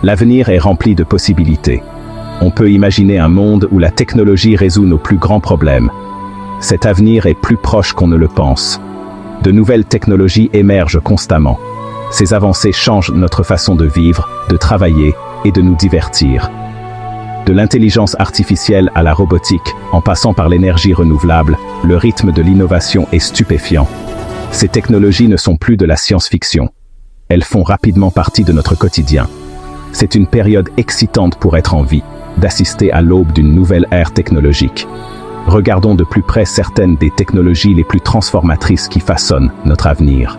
L'avenir est rempli de possibilités. On peut imaginer un monde où la technologie résout nos plus grands problèmes. Cet avenir est plus proche qu'on ne le pense. De nouvelles technologies émergent constamment. Ces avancées changent notre façon de vivre, de travailler et de nous divertir. De l'intelligence artificielle à la robotique, en passant par l'énergie renouvelable, le rythme de l'innovation est stupéfiant. Ces technologies ne sont plus de la science-fiction. Elles font rapidement partie de notre quotidien. C'est une période excitante pour être en vie, d'assister à l'aube d'une nouvelle ère technologique. Regardons de plus près certaines des technologies les plus transformatrices qui façonnent notre avenir.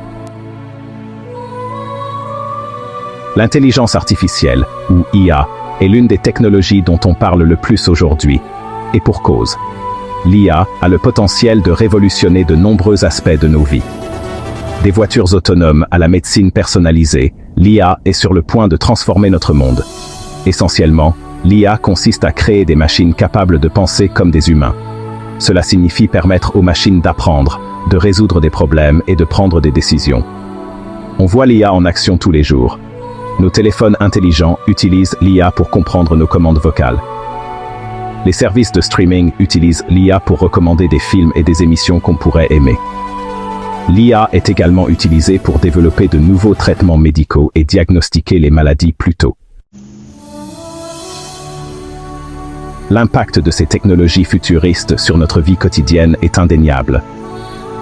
L'intelligence artificielle, ou IA, est l'une des technologies dont on parle le plus aujourd'hui, et pour cause. L'IA a le potentiel de révolutionner de nombreux aspects de nos vies. Des voitures autonomes à la médecine personnalisée, l'IA est sur le point de transformer notre monde. Essentiellement, l'IA consiste à créer des machines capables de penser comme des humains. Cela signifie permettre aux machines d'apprendre, de résoudre des problèmes et de prendre des décisions. On voit l'IA en action tous les jours. Nos téléphones intelligents utilisent l'IA pour comprendre nos commandes vocales. Les services de streaming utilisent l'IA pour recommander des films et des émissions qu'on pourrait aimer. L'IA est également utilisée pour développer de nouveaux traitements médicaux et diagnostiquer les maladies plus tôt. L'impact de ces technologies futuristes sur notre vie quotidienne est indéniable.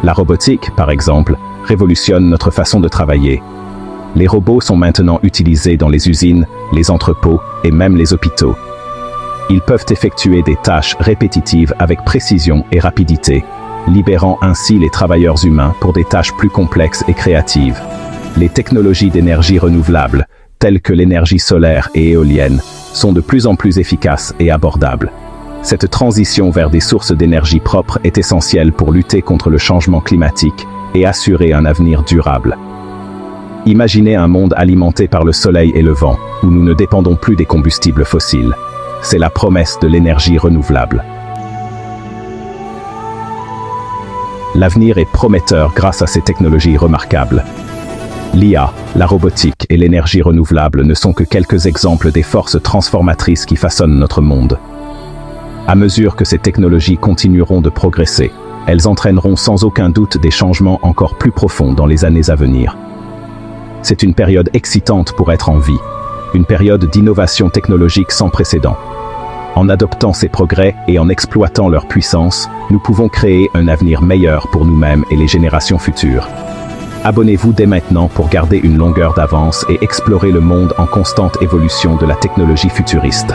La robotique, par exemple, révolutionne notre façon de travailler. Les robots sont maintenant utilisés dans les usines, les entrepôts et même les hôpitaux. Ils peuvent effectuer des tâches répétitives avec précision et rapidité, libérant ainsi les travailleurs humains pour des tâches plus complexes et créatives. Les technologies d'énergie renouvelable, telles que l'énergie solaire et éolienne, sont de plus en plus efficaces et abordables. Cette transition vers des sources d'énergie propres est essentielle pour lutter contre le changement climatique et assurer un avenir durable. Imaginez un monde alimenté par le soleil et le vent, où nous ne dépendons plus des combustibles fossiles. C'est la promesse de l'énergie renouvelable. L'avenir est prometteur grâce à ces technologies remarquables. L'IA, la robotique et l'énergie renouvelable ne sont que quelques exemples des forces transformatrices qui façonnent notre monde. À mesure que ces technologies continueront de progresser, elles entraîneront sans aucun doute des changements encore plus profonds dans les années à venir. C'est une période excitante pour être en vie, une période d'innovation technologique sans précédent. En adoptant ces progrès et en exploitant leur puissance, nous pouvons créer un avenir meilleur pour nous-mêmes et les générations futures. Abonnez-vous dès maintenant pour garder une longueur d'avance et explorer le monde en constante évolution de la technologie futuriste.